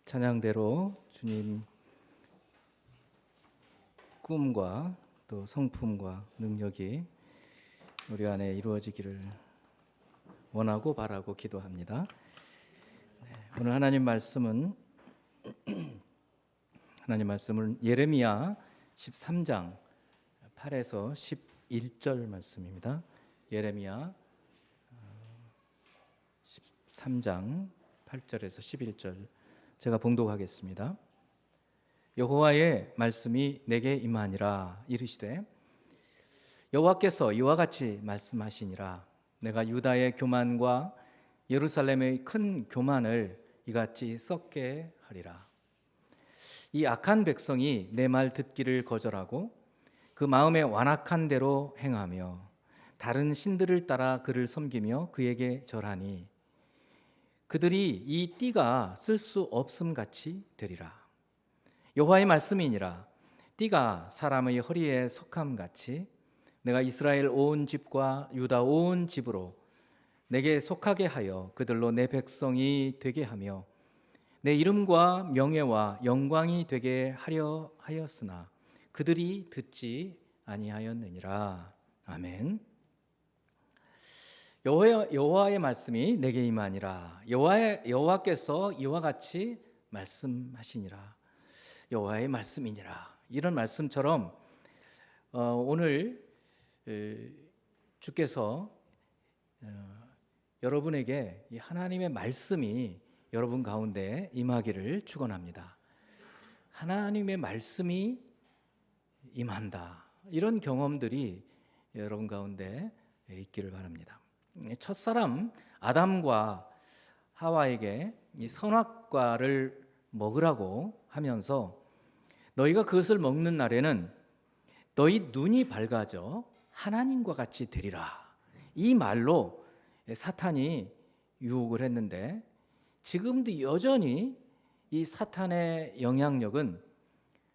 찬양대로 주님 꿈과 또 성품과 능력이 우리 안에 이루어지기를 원하고 바라고 기도합니다. 오늘 하나님 말씀은 예레미야 13장 8에서 11절 말씀입니다. 예레미야 13장 8절에서 11절 제가 봉독하겠습니다. 여호와의 말씀이 내게 임하니라. 이르시되 여호와께서 이와 같이 말씀하시니라. 내가 유다의 교만과 예루살렘의 큰 교만을 이같이 썩게 하리라. 이 악한 백성이 내 말 듣기를 거절하고 그 마음에 완악한 대로 행하며 다른 신들을 따라 그를 섬기며 그에게 절하니 그들이 이 띠가 쓸 수 없음 같이 되리라. 여호와의 말씀이니라. 띠가 사람의 허리에 속함 같이 내가 이스라엘 온 집과 유다 온 집으로 내게 속하게 하여 그들로 내 백성이 되게 하며 내 이름과 명예와 영광이 되게 하려 하였으나 그들이 듣지 아니하였느니라. 아멘. 여호와의 말씀이 내게 임하니라. 여호와께서 이와 같이 말씀하시니라. 여호와의 말씀이니라. 이런 말씀처럼 오늘 주께서 여러분에게 이 하나님의 말씀이 여러분 가운데 임하기를 축원합니다. 하나님의 말씀이 임한다. 이런 경험들이 여러분 가운데 있기를 바랍니다. 첫사람 아담과 하와에게 이 선악과를 먹으라고 하면서 너희가 그것을 먹는 날에는 너희 눈이 밝아져 하나님과 같이 되리라. 이 말로 사탄이 유혹을 했는데 지금도 여전히 이 사탄의 영향력은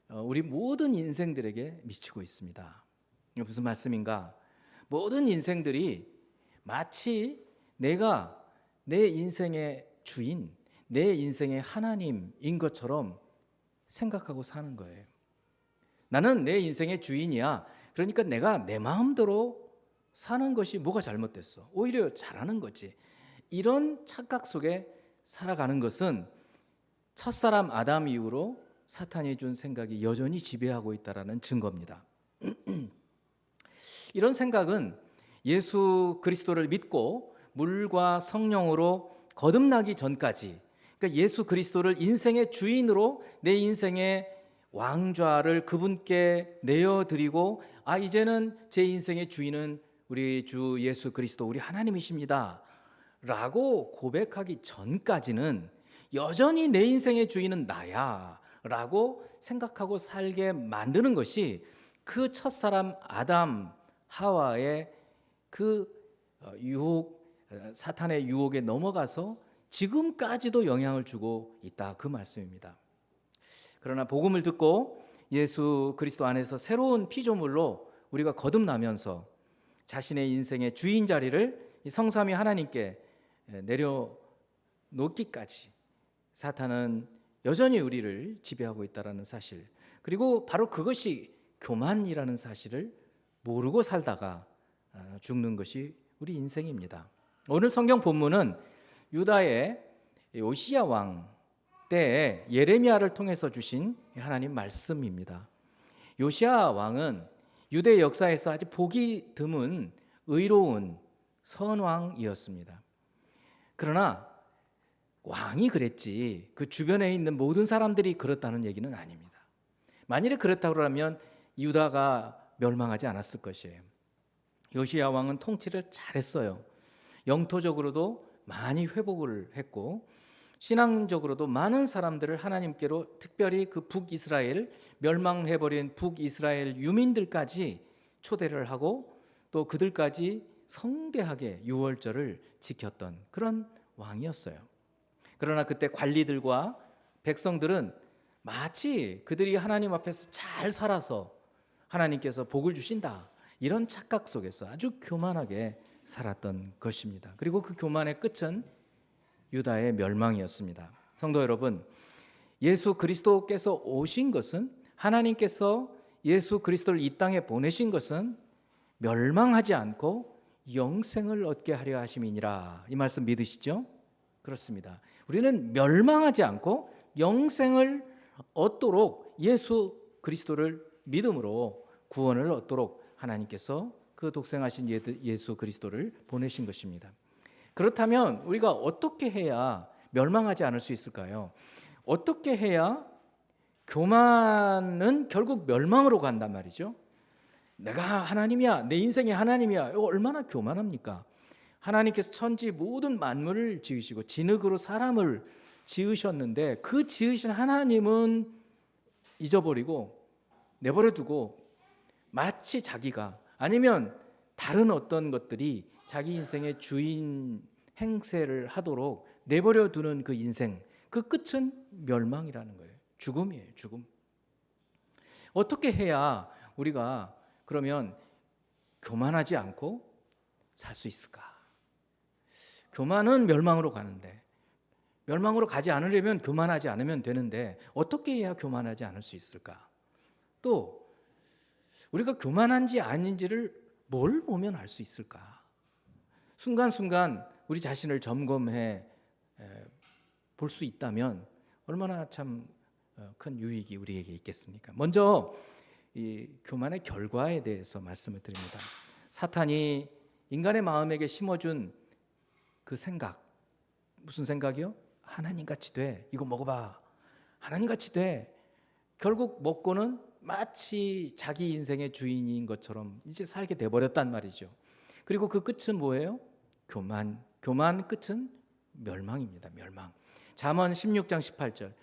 우리 모든 인생들에게 미치고 있습니다. 무슨 말씀인가? 모든 인생들이 마치 내가 내 인생의 주인, 내 인생의 하나님인 것처럼 생각하고 사는 거예요. 나는 내 인생의 주인이야. 그러니까 내가 내 마음대로 사는 것이 뭐가 잘못됐어? 오히려 잘하는 거지. 이런 착각 속에 살아가는 것은 첫사람 아담 이후로 사탄이 준 생각이 여전히 지배하고 있다는 증거입니다. 이런 생각은 예수 그리스도를 믿고 물과 성령으로 거듭나기 전까지, 그러니까 예수 그리스도를 인생의 주인으로 내 인생의 왕좌를 그분께 내어드리고 이제는 제 인생의 주인은 우리 주 예수 그리스도 우리 하나님이십니다 라고 고백하기 전까지는 여전히 내 인생의 주인은 나야 라고 생각하고 살게 만드는 것이 그 첫사람 아담 하와의 그 유혹, 사탄의 유혹에 넘어가서 지금까지도 영향을 주고 있다, 그 말씀입니다. 그러나 복음을 듣고 예수 그리스도 안에서 새로운 피조물로 우리가 거듭나면서 자신의 인생의 주인 자리를 성삼위 하나님께 내려놓기까지 사탄은 여전히 우리를 지배하고 있다는 사실, 그리고 바로 그것이 교만이라는 사실을 모르고 살다가 죽는 것이 우리 인생입니다. 오늘 성경 본문은 유다의 요시야 왕 때에 예레미야를 통해서 주신 하나님 말씀입니다. 요시야 왕은 유대 역사에서 아주 보기 드문 의로운 선왕이었습니다. 그러나 왕이 그랬지 그 주변에 있는 모든 사람들이 그렇다는 얘기는 아닙니다. 만일에 그렇다고 하면 유다가 멸망하지 않았을 것이에요. 요시야 왕은 통치를 잘했어요. 영토적으로도 많이 회복을 했고 신앙적으로도 많은 사람들을 하나님께로, 특별히 그 북이스라엘, 멸망해버린 북이스라엘 유민들까지 초대를 하고 또 그들까지 성대하게 유월절을 지켰던 그런 왕이었어요. 그러나 그때 관리들과 백성들은 마치 그들이 하나님 앞에서 잘 살아서 하나님께서 복을 주신다, 이런 착각 속에서 아주 교만하게 살았던 것입니다. 그리고 그 교만의 끝은 유다의 멸망이었습니다. 성도 여러분, 예수 그리스도께서 오신 것은, 하나님께서 예수 그리스도를 이 땅에 보내신 것은 멸망하지 않고 영생을 얻게 하려 하심이니라. 이 말씀 믿으시죠? 그렇습니다. 우리는 멸망하지 않고 영생을 얻도록 예수 그리스도를 믿음으로 구원을 얻도록 하나님께서 그 독생하신 예수 그리스도를 보내신 것입니다. 그렇다면 우리가 어떻게 해야 멸망하지 않을 수 있을까요? 어떻게 해야, 교만은 결국 멸망으로 간단 말이죠. 내가 하나님이야, 내 인생이 하나님이야, 이거 얼마나 교만합니까? 하나님께서 천지 모든 만물을 지으시고 진흙으로 사람을 지으셨는데 그 지으신 하나님은 잊어버리고 내버려두고 마치 자기가, 아니면 다른 어떤 것들이 자기 인생의 주인 행세를 하도록 내버려두는 그 인생, 그 끝은 멸망이라는 거예요. 죽음이에요, 죽음. 어떻게 해야 우리가 그러면 교만하지 않고 살 수 있을까? 교만은 멸망으로 가는데, 멸망으로 가지 않으려면 교만하지 않으면 되는데 어떻게 해야 교만하지 않을 수 있을까? 또 우리가 교만한지 아닌지를 뭘 보면 알 수 있을까? 순간순간 우리 자신을 점검해 볼 수 있다면 얼마나 참 큰 유익이 우리에게 있겠습니까? 먼저 이 교만의 결과에 대해서 말씀을 드립니다. 사탄이 인간의 마음에게 심어준 그 생각, 무슨 생각이요? 하나님같이 돼, 이거 먹어봐, 하나님같이 돼. 결국 먹고는 마치 자기 인생의 주인인 것처럼 이제 살게 돼버렸단 말이죠. 그리고 그 끝은 뭐예요? 교만 끝은 멸망입니다. 멸망. 잠언 16장 18절,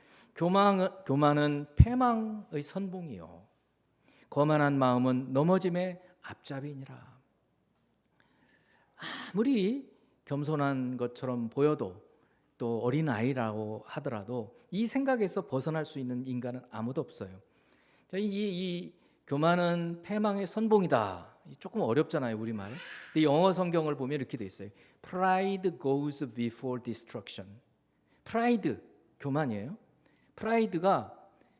교만은 패망의 선봉이요, 거만한 마음은 넘어짐의 앞잡이니라. 아무리 겸손한 것처럼 보여도, 또 어린아이라고 하더라도 이 생각에서 벗어날 수 있는 인간은 아무도 없어요. 이 교만은 패망의 선봉이다. 조금 어렵잖아요, 우리말. 근데 영어 성경을 보면 이렇게 돼 있어요. Pride goes before destruction. 프라이드, 교만이에요. 프라이드가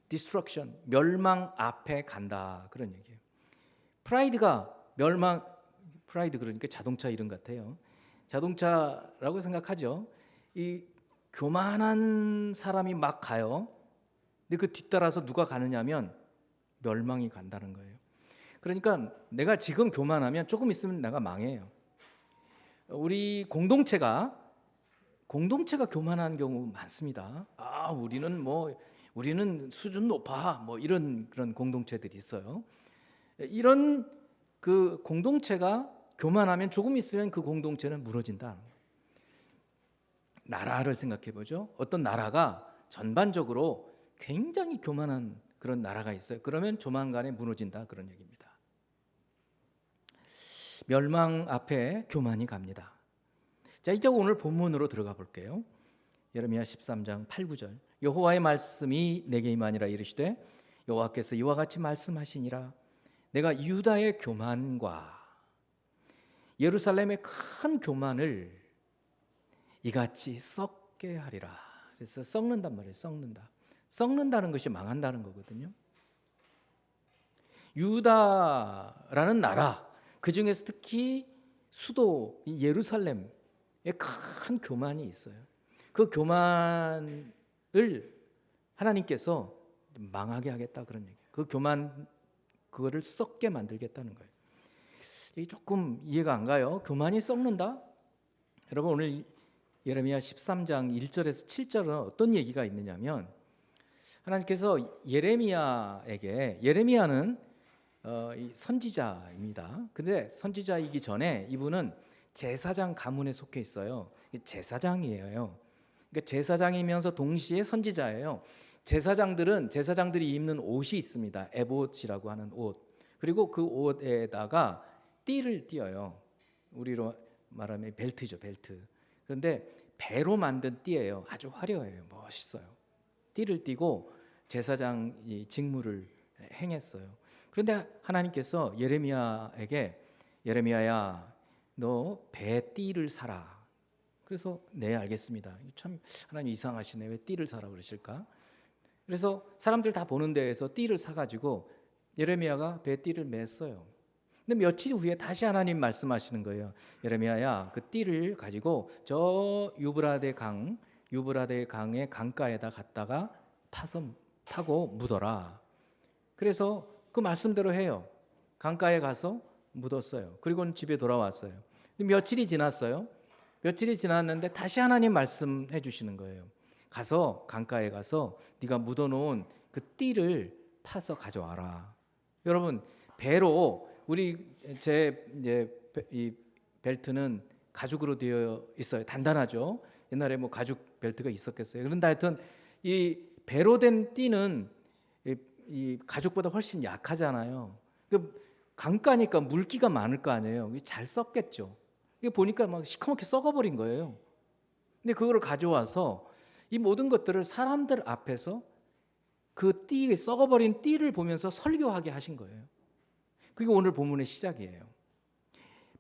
destruction, 멸망 앞에 간다, 그런 얘기예요. 프라이드가 프라이드 그러니까 자동차 이름 같아요. 자동차라고 생각하죠. 이 교만한 사람이 막 가요. 근데 그 뒤따라서 누가 가느냐면 멸망이 간다는 거예요. 그러니까 내가 지금 교만하면 조금 있으면 내가 망해요. 우리 공동체가 교만한 경우 많습니다. 우리는 수준 높아, 이런 그런 공동체들이 있어요. 이런 그 공동체가 교만하면 조금 있으면 그 공동체는 무너진다. 나라를 생각해 보죠. 어떤 나라가 전반적으로 굉장히 교만한 그런 나라가 있어요. 그러면 조만간에 무너진다, 그런 얘기입니다. 멸망 앞에 교만이 갑니다. 자, 이제 오늘 본문으로 들어가 볼게요. 예레미야 13장 8, 9절. 여호와의 말씀이 내게 임하니라 이르시되 여호와께서 이와 같이 말씀하시니라. 내가 유다의 교만과 예루살렘의 큰 교만을 이같이 썩게 하리라. 그래서 썩는단 말이에요. 썩는다는 것이 망한다는 거거든요. 유다라는 나라, 그 중에서 특히 수도 예루살렘에 큰 교만이 있어요. 그 교만을 하나님께서 망하게 하겠다, 그런 얘기예요. 그 교만, 그거를 썩게 만들겠다는 거예요. 이게 조금 이해가 안 가요. 교만이 썩는다? 여러분, 오늘 예레미야 13장 1절에서 7절은 어떤 얘기가 있느냐면, 하나님께서 예레미야는 선지자입니다. 근데 선지자이기 전에 이분은 제사장 가문에 속해 있어요. 제사장이에요. 그러니까 제사장이면서 동시에 선지자예요. 제사장들이 입는 옷이 있습니다. 에봇이라고 하는 옷. 그리고 그 옷에다가 띠를 띄어요. 우리로 말하면 벨트죠, 벨트. 그런데 배로 만든 띠예요. 아주 화려해요. 멋있어요. 띠를 띠고 제사장 직무를 행했어요. 그런데 하나님께서 예레미야에게, 예레미야야, 너 배 띠를 사라. 그래서 네, 알겠습니다. 참 하나님 이상하시네. 왜 띠를 사라 그러실까? 그래서 사람들 다 보는 데에서 띠를 사가지고 예레미야가 배에 띠를 맸어요. 근데 며칠 후에 다시 하나님 말씀하시는 거예요. 예레미야야, 그 띠를 가지고 저 유브라데 강의 강가에다 갖다가 파고 묻어라. 그래서 그 말씀대로 해요. 강가에 가서 묻었어요. 그리고는 집에 돌아왔어요. 근데 며칠이 지났어요. 며칠이 지났는데 다시 하나님 말씀해 주시는 거예요. 가서 강가에 가서 네가 묻어놓은 그 띠를 파서 가져와라. 여러분, 배로 이 벨트는 가죽으로 되어 있어요. 단단하죠. 옛날에 뭐 가죽 벨트가 있었겠어요. 그런데 하여튼 이 배로 된 띠는 이 가죽보다 훨씬 약하잖아요. 강가니까 물기가 많을 거 아니에요. 잘 썩겠죠. 이게 보니까 막 시커멓게 썩어버린 거예요. 근데 그거를 가져와서 이 모든 것들을 사람들 앞에서 그 썩어버린 띠를 보면서 설교하게 하신 거예요. 그게 오늘 본문의 시작이에요.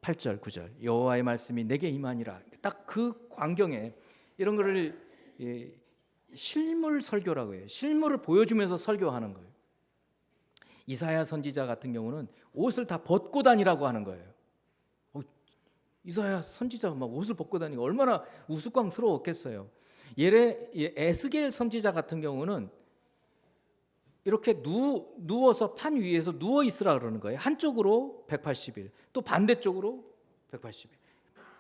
8절, 9절. 여호와의 말씀이 내게 임하니라. 딱 그 광경에 이런 거를 실물 설교라고 해요. 실물을 보여주면서 설교하는 거예요. 이사야 선지자 같은 경우는 옷을 다 벗고 다니라고 하는 거예요. 이사야 선지자가 막 옷을 벗고 다니고 얼마나 우스꽝스러웠겠어요. 에스겔 선지자 같은 경우는 이렇게 누워서 판 위에서 누워 있으라 그러는 거예요. 한쪽으로 180일, 또 반대쪽으로 180일.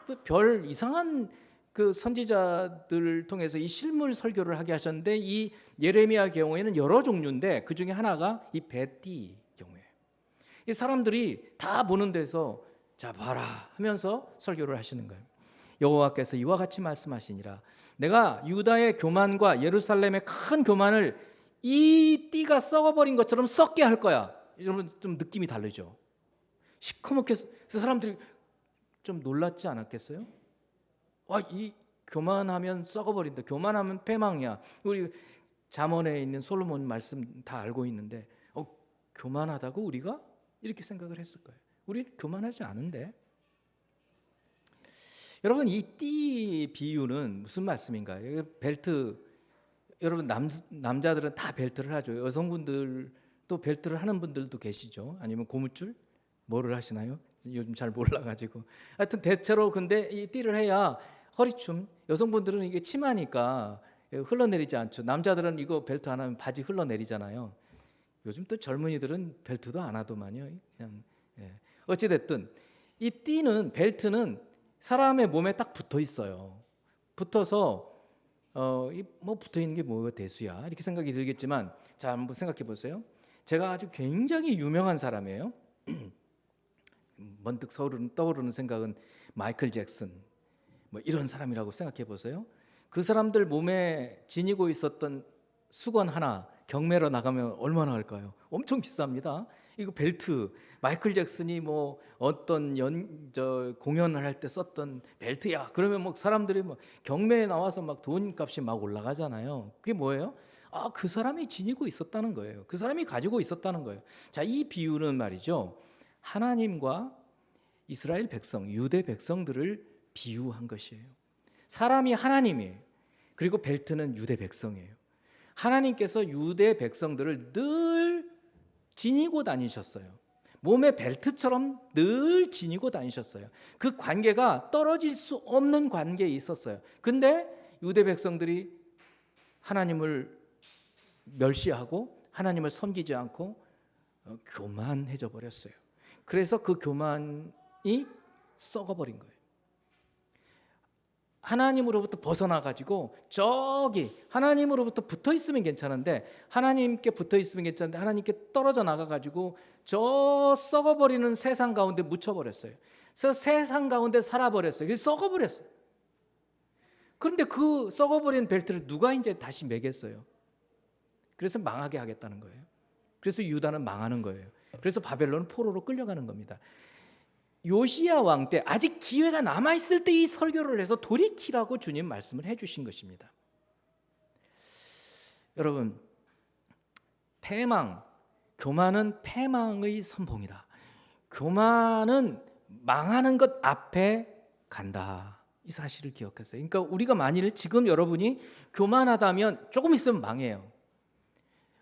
또 별 이상한 그 선지자들을 통해서 이 실물 설교를 하게 하셨는데, 이 예레미야 경우에는 여러 종류인데 그 중에 하나가 이 배띠 경우예요. 이 사람들이 다 보는 데서 자 봐라 하면서 설교를 하시는 거예요. 여호와께서 이와 같이 말씀하시니라. 내가 유다의 교만과 예루살렘의 큰 교만을 이 띠가 썩어버린 것처럼 썩게 할 거야. 여러분 좀 느낌이 다르죠. 시커멓게 사람들이 좀 놀랐지 않았겠어요? 이 교만하면 썩어버린다. 교만하면 패망이야. 우리 잠언에 있는 솔로몬 말씀 다 알고 있는데 교만하다고 우리가 이렇게 생각을 했을 거예요. 우리 교만하지 않은데. 여러분 이 띠 비유는 무슨 말씀인가요? 벨트, 여러분 남자들은 다 벨트를 하죠. 여성분들도 벨트를 하는 분들도 계시죠. 아니면 고무줄 뭐를 하시나요? 요즘 잘 몰라가지고. 하여튼 대체로 근데 이 띠를 해야 허리춤, 여성분들은 이게 치마니까 흘러내리지 않죠. 남자들은 이거 벨트 안 하면 바지 흘러내리잖아요. 요즘 또 젊은이들은 벨트도 안 하더만요. 그냥 어찌됐든 이 띠는, 벨트는 사람의 몸에 딱 붙어 있어요. 붙어서 뭐 붙어 있는 게 뭐가 대수야 이렇게 생각이 들겠지만, 자 한번 생각해 보세요. 제가 아주 굉장히 유명한 사람이에요. 번뜩 떠오르는 생각은 마이클 잭슨 뭐 이런 사람이라고 생각해 보세요. 그 사람들 몸에 지니고 있었던 수건 하나 경매로 나가면 얼마나 할까요? 엄청 비쌉니다. 이거 벨트, 마이클 잭슨이 뭐 어떤 공연을 할 때 썼던 벨트야. 그러면 뭐 사람들이 뭐 경매에 나와서 막 돈값이 막 올라가잖아요. 그게 뭐예요? 그 사람이 지니고 있었다는 거예요. 그 사람이 가지고 있었다는 거예요. 자, 이 비유는 말이죠, 하나님과 이스라엘 백성, 유대 백성들을 비유한 것이에요. 사람이 하나님이에요. 그리고 벨트는 유대 백성이에요. 하나님께서 유대 백성들을 늘 지니고 다니셨어요. 몸에 벨트처럼 늘 지니고 다니셨어요. 그 관계가 떨어질 수 없는 관계에 있었어요. 근데 유대 백성들이 하나님을 멸시하고 하나님을 섬기지 않고 교만해져 버렸어요. 그래서 그 교만이 썩어버린 거예요. 하나님으로부터 벗어나가지고 저기 하나님으로부터 붙어 있으면 괜찮은데, 하나님께 붙어 있으면 괜찮은데 하나님께 떨어져 나가가지고 저 썩어버리는 세상 가운데 묻혀버렸어요. 그래서 세상 가운데 살아버렸어요. 그래서 썩어버렸어요. 그런데 그 썩어버린 벨트를 누가 이제 다시 매겠어요? 그래서 망하게 하겠다는 거예요. 그래서 유다는 망하는 거예요. 그래서 바벨론 포로로 끌려가는 겁니다. 요시야 왕 때 아직 기회가 남아있을 때 이 설교를 해서 돌이키라고 주님 말씀을 해주신 것입니다. 여러분, 교만은 패망의 선봉이다. 교만은 망하는 것 앞에 간다. 이 사실을 기억하세요. 그러니까 우리가 만일 지금 여러분이 교만하다면 조금 있으면 망해요.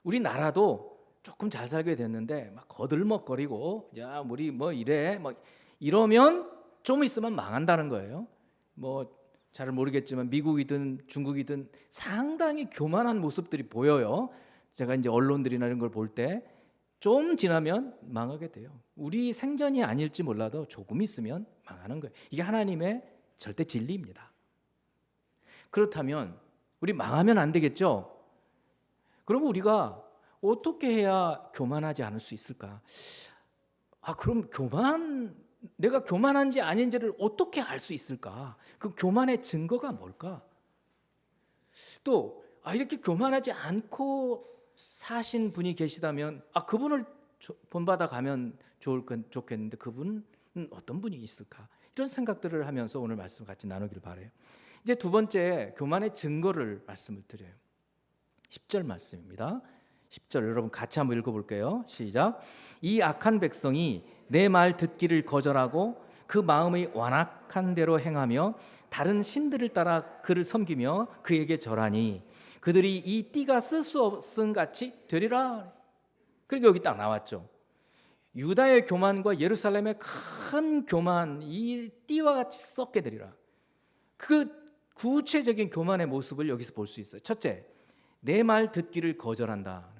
우리나라도 조금 잘 살게 됐는데 막 거들먹거리고 야 우리 뭐 이래 막 이러면 좀 있으면 망한다는 거예요. 뭐 잘 모르겠지만 미국이든 중국이든 상당히 교만한 모습들이 보여요. 제가 이제 언론들이나 이런 걸 볼 때 좀 지나면 망하게 돼요. 우리 생전이 아닐지 몰라도 조금 있으면 망하는 거예요. 이게 하나님의 절대 진리입니다. 그렇다면 우리 망하면 안 되겠죠? 그럼 우리가 어떻게 해야 교만하지 않을 수 있을까? 그럼 내가 교만한지 아닌지를 어떻게 알 수 있을까? 그 교만의 증거가 뭘까? 또 이렇게 교만하지 않고 사신 분이 계시다면 그분을 본받아 가면 좋겠는데 그분은 어떤 분이 있을까? 이런 생각들을 하면서 오늘 말씀 같이 나누길 바라요. 이제 두 번째 교만의 증거를 말씀을 드려요. 10절 말씀입니다. 10절 여러분 같이 한번 읽어볼게요. 시작. 이 악한 백성이 내 말 듣기를 거절하고 그 마음의 완악한 대로 행하며 다른 신들을 따라 그를 섬기며 그에게 절하니 그들이 이 띠가 쓸 수 없음 같이 되리라. 그러니까 여기 딱 나왔죠. 유다의 교만과 예루살렘의 큰 교만, 이 띠와 같이 썩게 되리라. 그 구체적인 교만의 모습을 여기서 볼 수 있어요. 첫째, 내 말 듣기를 거절한다는 거예요.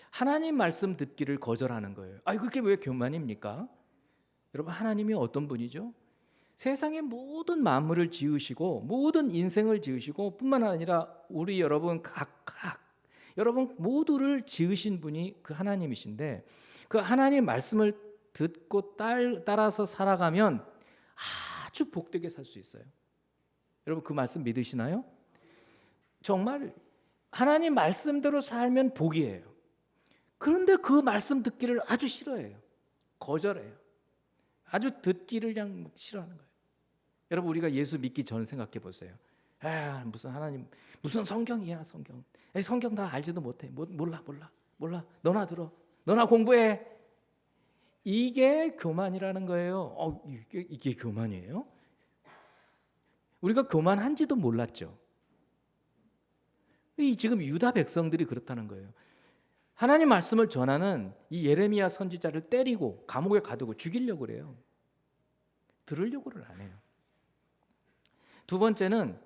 하나님 말씀 듣기를 거절하는 거예요. 그게 왜 교만입니까? 여러분, 하나님이 어떤 분이죠? 세상의 모든 만물을 지으시고 모든 인생을 지으시고 뿐만 아니라 우리 여러분 각각 여러분 모두를 지으신 분이 그 하나님이신데 그 하나님 말씀을 듣고 따라서 살아가면 아주 복되게 살 수 있어요. 여러분 그 말씀 믿으시나요? 정말 하나님 말씀대로 살면 복이에요. 그런데 그 말씀 듣기를 아주 싫어해요. 거절해요. 아주 듣기를 그냥 싫어하는 거예요. 여러분 우리가 예수 믿기 전 생각해 보세요. 무슨 하나님 무슨 성경이야 성경. 성경 다 알지도 못해. 몰라. 너나 들어. 너나 공부해. 이게 교만이라는 거예요. 이게 교만이에요? 우리가 교만한지도 몰랐죠. 지금 유다 백성들이 그렇다는 거예요. 하나님 말씀을 전하는 이 예레미야 선지자를 때리고 감옥에 가두고 죽이려고 그래요. 들으려고를 안 해요. 두 번째는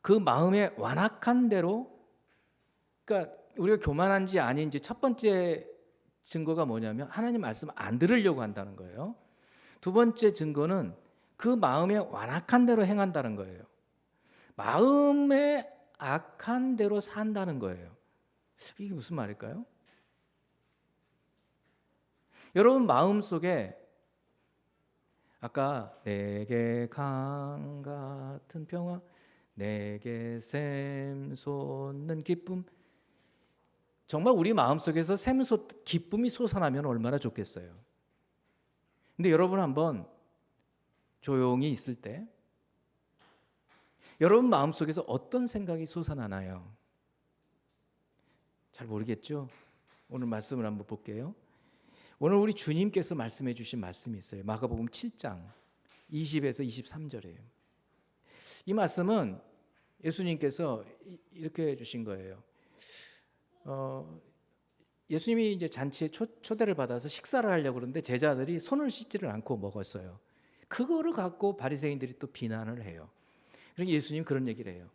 그 마음의 완악한 대로, 그러니까 우리가 교만한지 아닌지 첫 번째 증거가 뭐냐면 하나님 말씀 안 들으려고 한다는 거예요. 두 번째 증거는 그 마음의 완악한 대로 행한다는 거예요. 마음의 악한 대로 산다는 거예요. 이게 무슨 말일까요? 여러분 마음속에 아까 내게 강 같은 평화, 내게 샘솟는 기쁨, 정말 우리 마음속에서 기쁨이 솟아나면 얼마나 좋겠어요. 근데 여러분 한번 조용히 있을 때 여러분 마음속에서 어떤 생각이 솟아나나요? 잘 모르겠죠? 오늘 말씀을 한번 볼게요. 오늘 우리 주님께서 말씀해 주신 말씀이 있어요. 마가복음 7장 20에서 23절이에요. 이 말씀은 예수님께서 이렇게 해 주신 거예요. 예수님이 이제 잔치에 초대를 받아서 식사를 하려고 그러는데 제자들이 손을 씻지를 않고 먹었어요. 그거를 갖고 바리새인들이 또 비난을 해요. 그러니까 예수님 그런 얘기를 해요.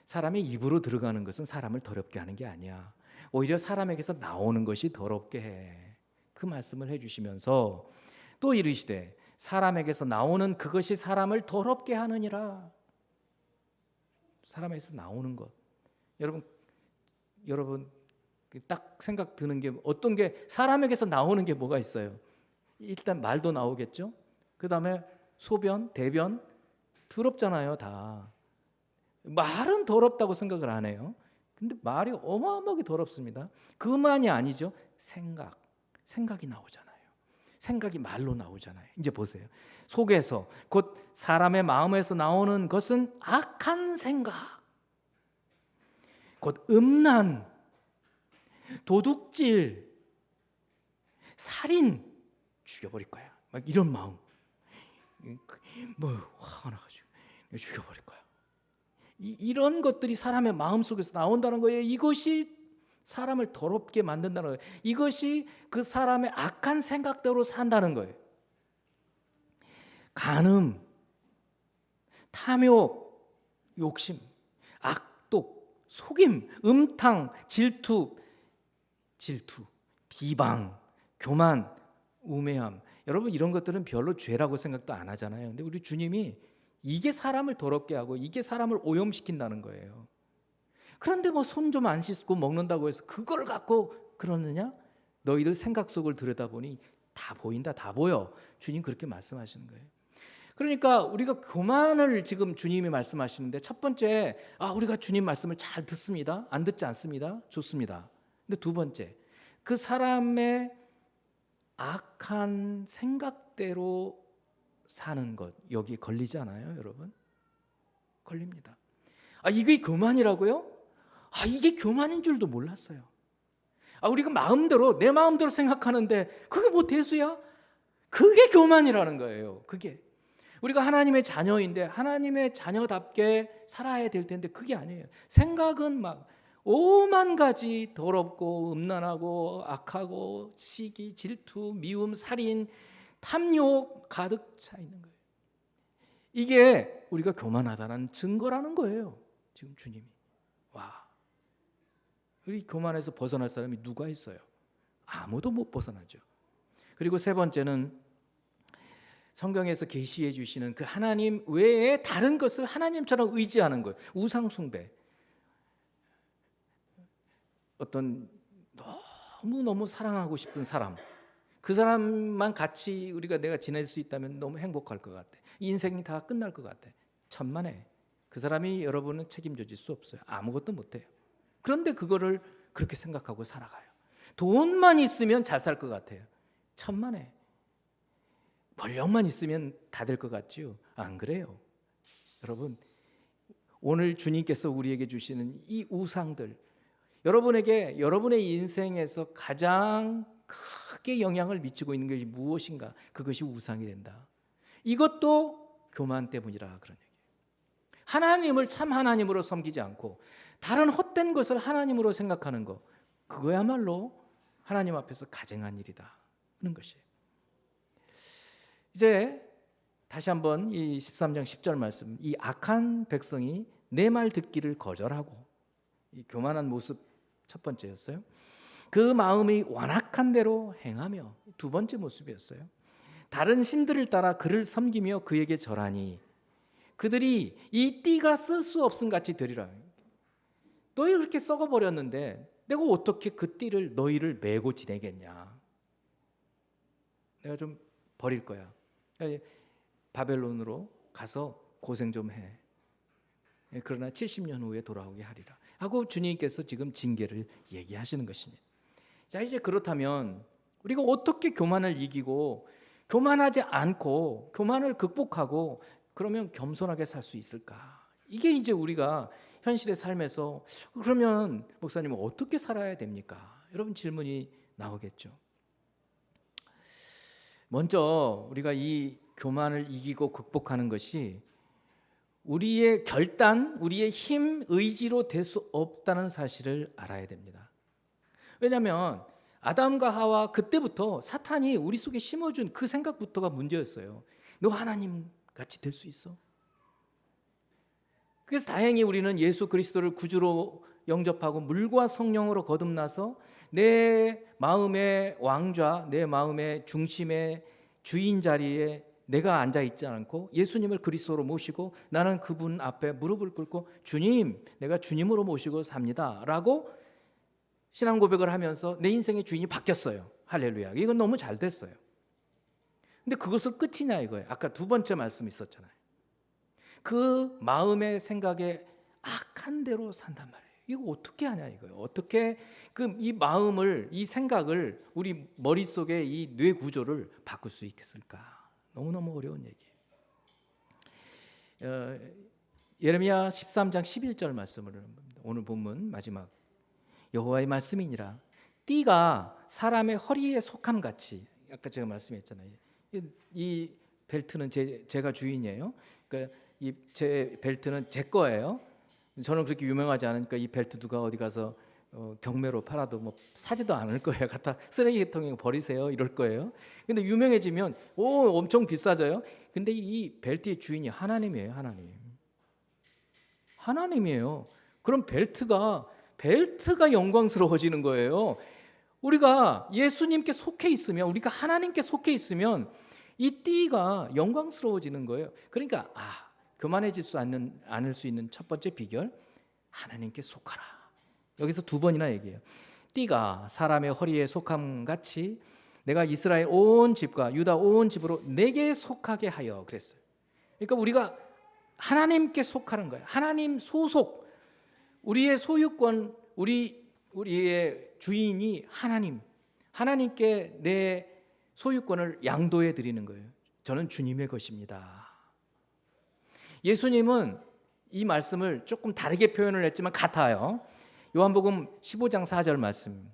사람의 입으로 들어가는 것은 사람을 더럽게 하는 게 아니야. 오히려 사람에게서 나오는 것이 더럽게 해. 그 말씀을 해주시면서 또 이르시되 사람에게서 나오는 그것이 사람을 더럽게 하느니라. 사람에게서 나오는 것. 여러분 딱 생각 드는 게 어떤 게 사람에게서 나오는 게 뭐가 있어요? 일단 말도 나오겠죠. 그 다음에 소변, 대변 더럽잖아요. 다 말은 더럽다고 생각을 안 해요. 근데 말이 어마어마하게 더럽습니다. 그만이 아니죠. 생각이 나오잖아요. 생각이 말로 나오잖아요. 이제 보세요. 속에서 곧 사람의 마음에서 나오는 것은 악한 생각, 곧 음란, 도둑질, 살인, 죽여버릴 거야. 막 이런 마음. 화가 나가지고 죽여버릴 거야. 이런 것들이 사람의 마음 속에서 나온다는 거예요. 이것이 사람을 더럽게 만든다는 거예요. 이것이 그 사람의 악한 생각대로 산다는 거예요. 간음, 탐욕, 욕심, 악독, 속임, 음탕, 질투, 비방, 교만, 우매함. 여러분 이런 것들은 별로 죄라고 생각도 안 하잖아요. 근데 우리 주님이 이게 사람을 더럽게 하고 이게 사람을 오염시킨다는 거예요. 그런데 뭐 손 좀 안 씻고 먹는다고 해서 그걸 갖고 그러느냐? 너희들 생각 속을 들여다보니 다 보인다, 다 보여. 주님 그렇게 말씀하시는 거예요. 그러니까 우리가 교만을 지금 주님이 말씀하시는데 첫 번째, 우리가 주님 말씀을 잘 듣습니다. 안 듣지 않습니다. 좋습니다. 근데 두 번째, 그 사람의 악한 생각대로 사는 것, 여기 걸리지 않아요, 여러분? 걸립니다. 이게 교만이라고요? 이게 교만인 줄도 몰랐어요. 우리가 마음대로 내 마음대로 생각하는데 그게 뭐 대수야? 그게 교만이라는 거예요. 그게 우리가 하나님의 자녀인데 하나님의 자녀답게 살아야 될 텐데 그게 아니에요. 생각은 막 오만 가지 더럽고 음란하고 악하고 시기, 질투, 미움, 살인, 탐욕 가득 차 있는 거예요. 이게 우리가 교만하다는 증거라는 거예요. 지금 주님이. 우리 교만에서 벗어날 사람이 누가 있어요? 아무도 못 벗어나죠. 그리고 세 번째는 성경에서 계시해 주시는 그 하나님 외에 다른 것을 하나님처럼 의지하는 거예요. 우상 숭배. 어떤 너무 사랑하고 싶은 사람, 그 사람만 같이 내가 지낼 수 있다면 너무 행복할 것 같아. 인생이 다 끝날 것 같아. 천만에 그 사람이 여러분은 책임져 줄 수 없어요. 아무것도 못해요. 그런데 그거를 그렇게 생각하고 살아가요. 돈만 있으면 잘 살 것 같아요. 천만에. 권력만 있으면 다 될 것 같지요? 안 그래요. 여러분, 오늘 주님께서 우리에게 주시는 이 우상들, 여러분에게 여러분의 인생에서 가장 크게 영향을 미치고 있는 것이 무엇인가? 그것이 우상이 된다. 이것도 교만 때문이라 그런 얘기예요. 하나님을 참 하나님으로 섬기지 않고 다른 헛된 것을 하나님으로 생각하는 것, 그거야말로 하나님 앞에서 가증한 일이다 하는 것이에요. 이제 다시 한번 이 13장 10절 말씀, 이 악한 백성이 내 말 듣기를 거절하고, 이 교만한 모습 첫 번째였어요. 그 마음이 완악한 대로 행하며, 두 번째 모습이었어요. 다른 신들을 따라 그를 섬기며 그에게 절하니 그들이 이 띠가 쓸 수 없음 같이 되리라. 너희 그렇게 썩어버렸는데 내가 어떻게 그 띠를 너희를 메고 지내겠냐. 내가 좀 버릴 거야. 바벨론으로 가서 고생 좀 해. 그러나 70년 후에 돌아오게 하리라 하고 주님께서 지금 징계를 얘기하시는 것입니다. 자, 이제 그렇다면 우리가 어떻게 교만을 이기고 교만하지 않고 교만을 극복하고 그러면 겸손하게 살 수 있을까? 이게 이제 우리가 현실의 삶에서 그러면 목사님은 어떻게 살아야 됩니까? 여러분 질문이 나오겠죠. 먼저 우리가 이 교만을 이기고 극복하는 것이 우리의 결단, 우리의 힘, 의지로 될 수 없다는 사실을 알아야 됩니다. 왜냐하면 아담과 하와 그때부터 사탄이 우리 속에 심어준 그 생각부터가 문제였어요. 너 하나님 같이 될 수 있어? 그래서 다행히 우리는 예수 그리스도를 구주로 영접하고 물과 성령으로 거듭나서 내 마음의 왕좌, 내 마음의 중심의 주인 자리에 내가 앉아 있지 않고 예수님을 그리스도로 모시고 나는 그분 앞에 무릎을 꿇고 주님, 내가 주님으로 모시고 삽니다 라고 신앙 고백을 하면서 내 인생의 주인이 바뀌었어요. 할렐루야. 이건 너무 잘 됐어요. 근데 그것을 끝이냐 이거예요. 아까 두 번째 말씀 있었잖아요. 그 마음의 생각에 악한 대로 산단 말이에요. 이거 어떻게 하냐 이거예요. 어떻게 이 마음을, 이 생각을, 우리 머릿속에 이 뇌 구조를 바꿀 수 있겠을까? 너무너무 어려운 얘기예요. 예레미야 13장 11절 말씀을 오늘 본문 마지막 여호와의 말씀이니라. 띠가 사람의 허리에 속함 같이, 아까 제가 말씀했잖아요. 이 벨트는 제가 주인이에요. 그러니까 제 벨트는 제 거예요. 저는 그렇게 유명하지 않으니까 이 벨트 누가 어디 가서 경매로 팔아도 뭐 사지도 않을 거예요. 갖다 쓰레기통에 버리세요 이럴 거예요. 근데 유명해지면 엄청 비싸져요. 근데 이 벨트의 주인이 하나님이에요. 하나님이에요. 그럼 벨트가 영광스러워지는 거예요. 우리가 예수님께 속해 있으면, 우리가 하나님께 속해 있으면 이 띠가 영광스러워지는 거예요. 그러니까 교만해질 수 않을 수 있는 첫 번째 비결, 하나님께 속하라. 여기서 두 번이나 얘기해요. 띠가 사람의 허리에 속함 같이 내가 이스라엘 온 집과 유다 온 집으로 내게 속하게 하여 그랬어요. 그러니까 우리가 하나님께 속하는 거예요. 하나님 소속, 우리의 소유권, 우리의 주인이 하나님께 내 소유권을 양도해 드리는 거예요. 저는 주님의 것입니다. 예수님은 이 말씀을 조금 다르게 표현을 했지만 같아요. 요한복음 15장 4절 말씀,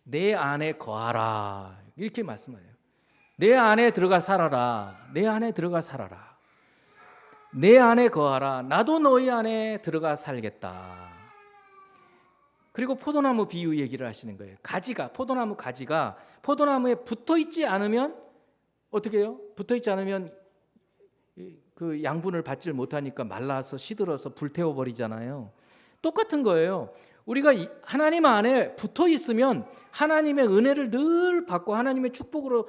내 안에 거하라 이렇게 말씀해요. 내 안에 들어가 살아라. 내 안에 들어가 살아라. 내 안에 거하라. 나도 너희 안에 들어가 살겠다. 그리고 포도나무 비유 얘기를 하시는 거예요. 포도나무 가지가 포도나무에 붙어 있지 않으면 어떻게 해요? 붙어 있지 않으면 그 양분을 받질 못하니까 말라서 시들어서 불태워 버리잖아요. 똑같은 거예요. 우리가 하나님 안에 붙어 있으면 하나님의 은혜를 늘 받고 하나님의 축복으로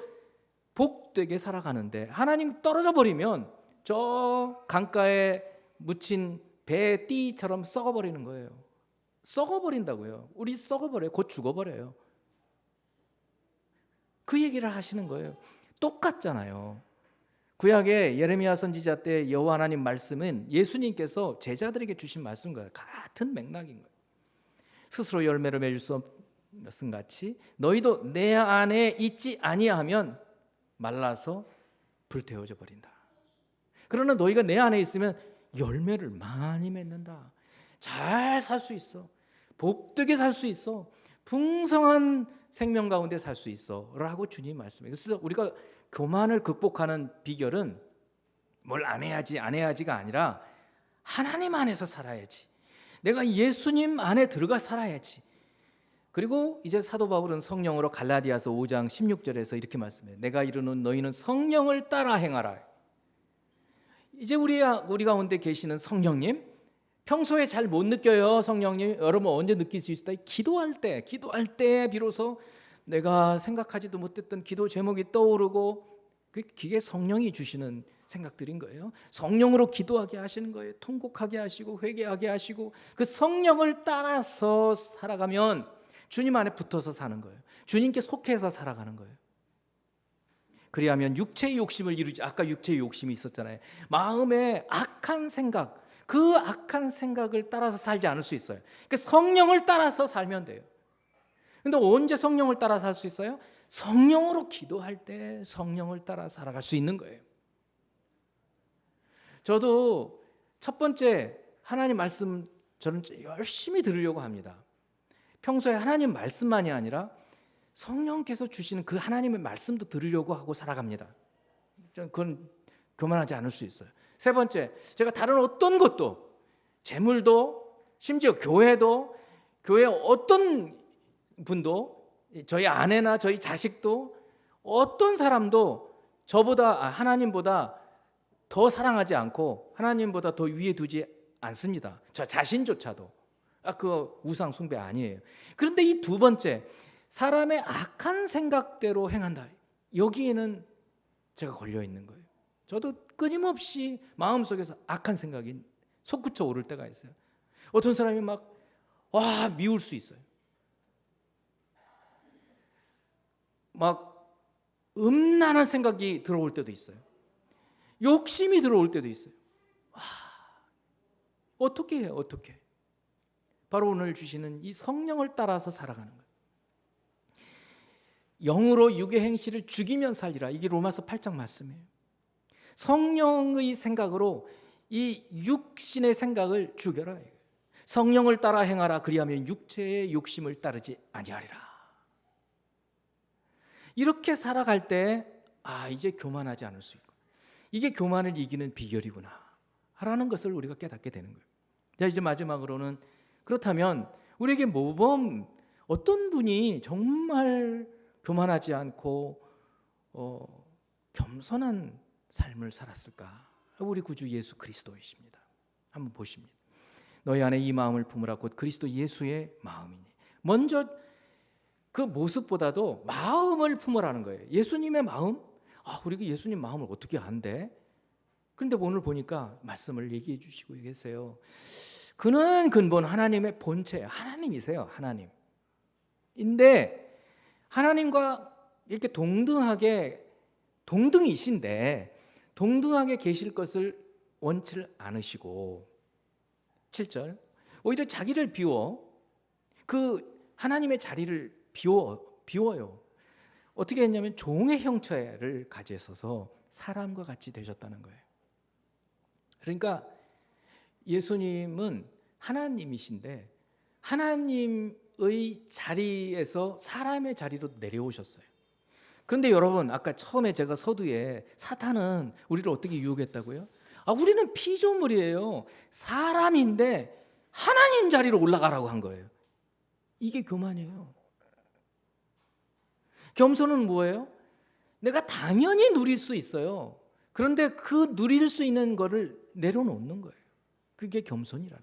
복되게 살아가는데, 하나님 떨어져 버리면 저 강가에 묻힌 배 띠처럼 썩어버리는 거예요. 썩어버린다고요. 우리 썩어버려요. 곧 죽어버려요. 그 얘기를 하시는 거예요. 똑같잖아요. 구약의 예레미야 선지자 때 여호와 하나님 말씀은 예수님께서 제자들에게 주신 말씀과 같은 맥락인 거예요. 스스로 열매를 맺을 수 없음 같이 너희도 내 안에 있지 아니하면 말라서 불태워져 버린다. 그러나 너희가 내 안에 있으면 열매를 많이 맺는다. 잘 살 수 있어. 복되게 살 수 있어. 풍성한 생명 가운데 살 수 있어 라고 주님 말씀해요. 그래서 우리가 교만을 극복하는 비결은 뭘 안 해야지가 아니라 하나님 안에서 살아야지. 내가 예수님 안에 들어가 살아야지. 그리고 이제 사도 바울은 성령으로 갈라디아서 5장 16절에서 이렇게 말씀해요. 내가 이르는 너희는 성령을 따라 행하라. 이제 우리 가운데 계시는 성령님, 평소에 잘 못 느껴요. 성령님, 여러분 언제 느낄 수 있을까? 기도할 때 비로소 내가 생각하지도 못했던 기도 제목이 떠오르고, 그게 성령이 주시는 생각들인 거예요. 성령으로 기도하게 하시는 거예요. 통곡하게 하시고 회개하게 하시고, 그 성령을 따라서 살아가면 주님 안에 붙어서 사는 거예요. 주님께 속해서 살아가는 거예요. 그리하면 육체의 욕심을 이루지. 아까 육체의 욕심이 있었잖아요. 마음의 악한 생각, 그 악한 생각을 따라서 살지 않을 수 있어요. 그러니까 성령을 따라서 살면 돼요. 근데 언제 성령을 따라 살 수 있어요? 성령으로 기도할 때 성령을 따라 살아갈 수 있는 거예요. 저도 첫 번째 하나님 말씀 저는 열심히 들으려고 합니다. 평소에 하나님 말씀만이 아니라 성령께서 주시는 그 하나님의 말씀도 들으려고 하고 살아갑니다. 그건 교만하지 않을 수 있어요. 세 번째, 제가 다른 어떤 것도, 재물도, 심지어 교회도, 교회 어떤 분도, 저희 아내나 저희 자식도, 어떤 사람도 저보다, 하나님보다 더 사랑하지 않고 하나님보다 더 위에 두지 않습니다. 저 자신조차도. 그 우상 숭배 아니에요. 그런데 이 두 번째, 사람의 악한 생각대로 행한다. 여기에는 제가 걸려 있는 거예요. 저도 끊임없이 마음속에서 악한 생각이 솟구쳐 오를 때가 있어요. 어떤 사람이 미울 수 있어요. 음란한 생각이 들어올 때도 있어요. 욕심이 들어올 때도 있어요. 어떻게 해요? 어떻게? 바로 오늘 주시는 이 성령을 따라서 살아가는 거예요. 영으로 육의 행실을 죽이면 살리라. 이게 로마서 8장 말씀이에요. 성령의 생각으로 이 육신의 생각을 죽여라. 성령을 따라 행하라. 그리하면 육체의 욕심을 따르지 아니하리라. 이렇게 살아갈 때 이제 교만하지 않을 수 있고, 이게 교만을 이기는 비결이구나 라는 것을 우리가 깨닫게 되는 거예요. 자, 이제 마지막으로는, 그렇다면 우리에게 모범 어떤 분이 정말 교만하지 않고 겸손한 삶을 살았을까? 우리 구주 예수 그리스도이십니다. 한번 보십니다. 너희 안에 이 마음을 품으라 곧 그리스도 예수의 마음이니. 먼저 그 모습보다도 마음을 품으라는 거예요. 예수님의 마음? 우리가 예수님 마음을 어떻게 안대? 그런데 오늘 보니까 말씀을 얘기해 주시고 계세요. 그는 근본 하나님의 본체, 하나님이세요. 하나님인데 하나님과 이렇게 동등이신데 동등하게 계실 것을 원치를 않으시고 7절 오히려 자기를 비워 그 하나님의 자리를 비워요. 어떻게 했냐면 종의 형체를 가지셔서 사람과 같이 되셨다는 거예요. 그러니까 예수님은 하나님이신데 하나님의 자리에서 사람의 자리로 내려오셨어요. 그런데 여러분, 아까 처음에 제가 서두에 사탄은 우리를 어떻게 유혹했다고요? 우리는 피조물이에요. 사람인데 하나님 자리로 올라가라고 한 거예요. 이게 교만이에요. 겸손은 뭐예요? 내가 당연히 누릴 수 있어요. 그런데 그 누릴 수 있는 거를 내려놓는 거예요. 그게 겸손이라는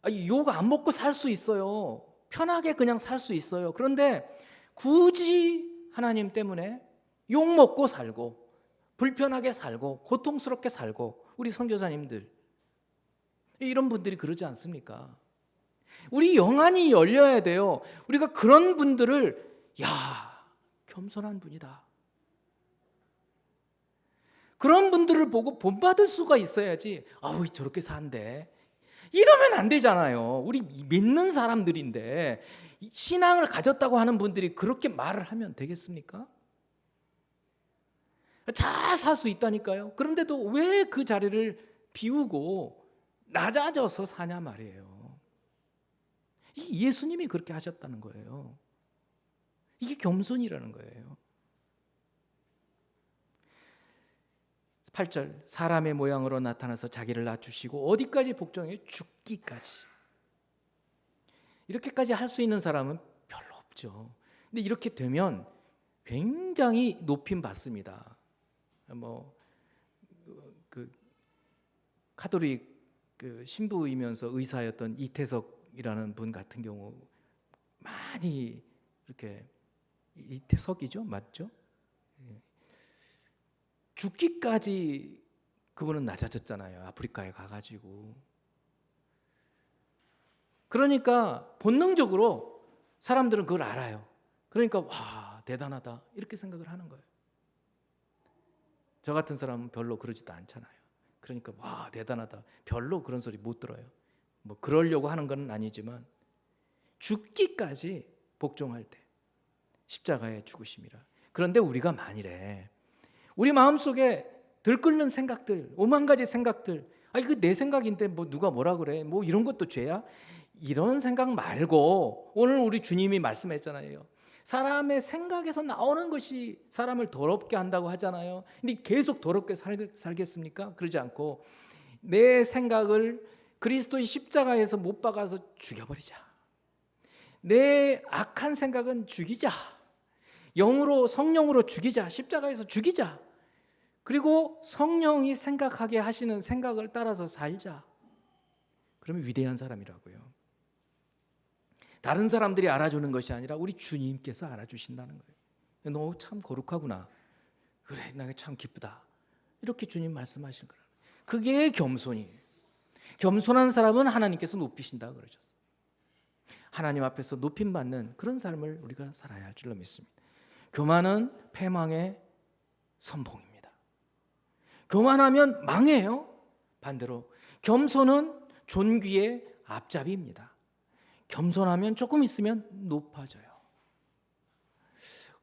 거예요. 욕 안 먹고 살 수 있어요. 편하게 그냥 살 수 있어요. 그런데 굳이 하나님 때문에 욕 먹고 살고 불편하게 살고 고통스럽게 살고, 우리 선교사님들 이런 분들이 그러지 않습니까? 우리 영안이 열려야 돼요. 우리가 그런 분들을 겸손한 분이다, 그런 분들을 보고 본받을 수가 있어야지. 저렇게 산대 이러면 안 되잖아요. 우리 믿는 사람들인데 신앙을 가졌다고 하는 분들이 그렇게 말을 하면 되겠습니까? 잘 살 수 있다니까요. 그런데도 왜 그 자리를 비우고 낮아져서 사냐 말이에요. 예수님이 그렇게 하셨다는 거예요. 이게 겸손이라는 거예요. 8절 사람의 모양으로 나타나서 자기를 낮추시고 어디까지 복종해요? 죽기까지. 이렇게까지 할 수 있는 사람은 별로 없죠. 근데 이렇게 되면 굉장히 높임 받습니다. 카톨릭 신부이면서 의사였던 이태석이라는 분 같은 경우 많이 이렇게, 이태석이죠, 맞죠? 죽기까지 그분은 낮아졌잖아요. 아프리카에 가가지고. 그러니까 본능적으로 사람들은 그걸 알아요. 그러니까 와, 대단하다 이렇게 생각을 하는 거예요. 저 같은 사람은 별로 그러지도 않잖아요. 그러니까 와, 대단하다, 별로 그런 소리 못 들어요. 그러려고 하는 건 아니지만 죽기까지 복종할 때 십자가의 죽으심이라. 그런데 우리가 만일에 우리 마음속에 들끓는 생각들, 오만 가지 생각들, 이거 내 생각인데 누가 뭐라 그래, 이런 것도 죄야? 이런 생각 말고, 오늘 우리 주님이 말씀했잖아요. 사람의 생각에서 나오는 것이 사람을 더럽게 한다고 하잖아요. 근데 계속 더럽게 살겠습니까? 그러지 않고 내 생각을 그리스도의 십자가에서 못 박아서 죽여버리자. 내 악한 생각은 죽이자. 영으로, 성령으로 죽이자. 십자가에서 죽이자. 그리고 성령이 생각하게 하시는 생각을 따라서 살자. 그러면 위대한 사람이라고요. 다른 사람들이 알아주는 것이 아니라 우리 주님께서 알아주신다는 거예요. 너 참 거룩하구나. 그래, 나 참 기쁘다. 이렇게 주님 말씀하시는 거예요. 그게 겸손이에요. 겸손한 사람은 하나님께서 높이신다 그러셨어요. 하나님 앞에서 높임받는 그런 삶을 우리가 살아야 할 줄로 믿습니다. 교만은 패망의 선봉입니다. 교만하면 망해요. 반대로 겸손은 존귀의 앞잡이입니다. 겸손하면 조금 있으면 높아져요.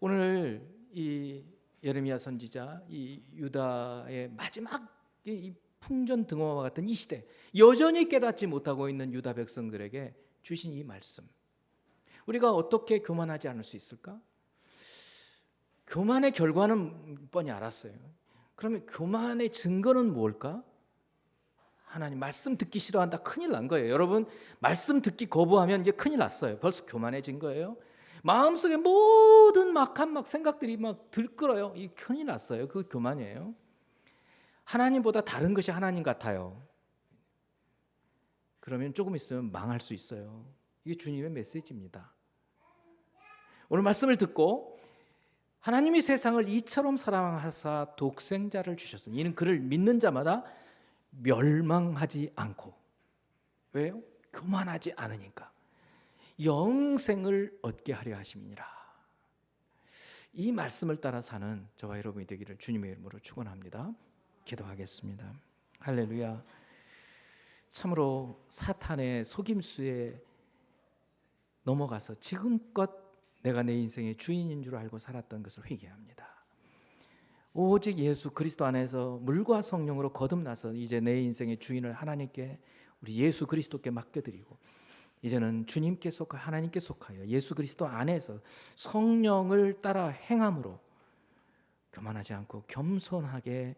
오늘 이 예레미야 선지자, 이 유다의 마지막 이 풍전등화와 같은 이 시대, 여전히 깨닫지 못하고 있는 유다 백성들에게 주신 이 말씀, 우리가 어떻게 교만하지 않을 수 있을까? 교만의 결과는 뻔히 알았어요. 그러면 교만의 증거는 뭘까? 하나님 말씀 듣기 싫어한다. 큰일 난 거예요. 여러분, 말씀 듣기 거부하면 이제 큰일 났어요. 벌써 교만해진 거예요. 마음속에 모든 막한 생각들이 막 들끓어요. 이 큰일 났어요. 그 교만이에요. 하나님보다 다른 것이 하나님 같아요. 그러면 조금 있으면 망할 수 있어요. 이게 주님의 메시지입니다. 오늘 말씀을 듣고 하나님이 세상을 이처럼 사랑하사 독생자를 주셨으니 이는 그를 믿는 자마다 멸망하지 않고, 왜요? 교만하지 않으니까 영생을 얻게 하려 하심이니라. 이 말씀을 따라 사는 저와 여러분이 되기를 주님의 이름으로 축원합니다. 기도하겠습니다. 할렐루야. 참으로 사탄의 속임수에 넘어가서 지금껏 내가 내 인생의 주인인 줄 알고 살았던 것을 회개합니다. 오직 예수 그리스도 안에서 물과 성령으로 거듭나서 이제 내 인생의 주인을 하나님께, 우리 예수 그리스도께 맡겨드리고, 이제는 주님께 속하 하나님께 속하여 예수 그리스도 안에서 성령을 따라 행함으로 교만하지 않고 겸손하게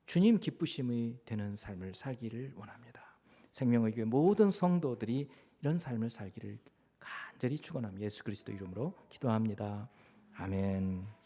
주님 기쁘심이 되는 삶을 살기를 원합니다. 생명의 교회 모든 성도들이 이런 삶을 살기를 간절히 축원합니다. 예수 그리스도 이름으로 기도합니다. 아멘.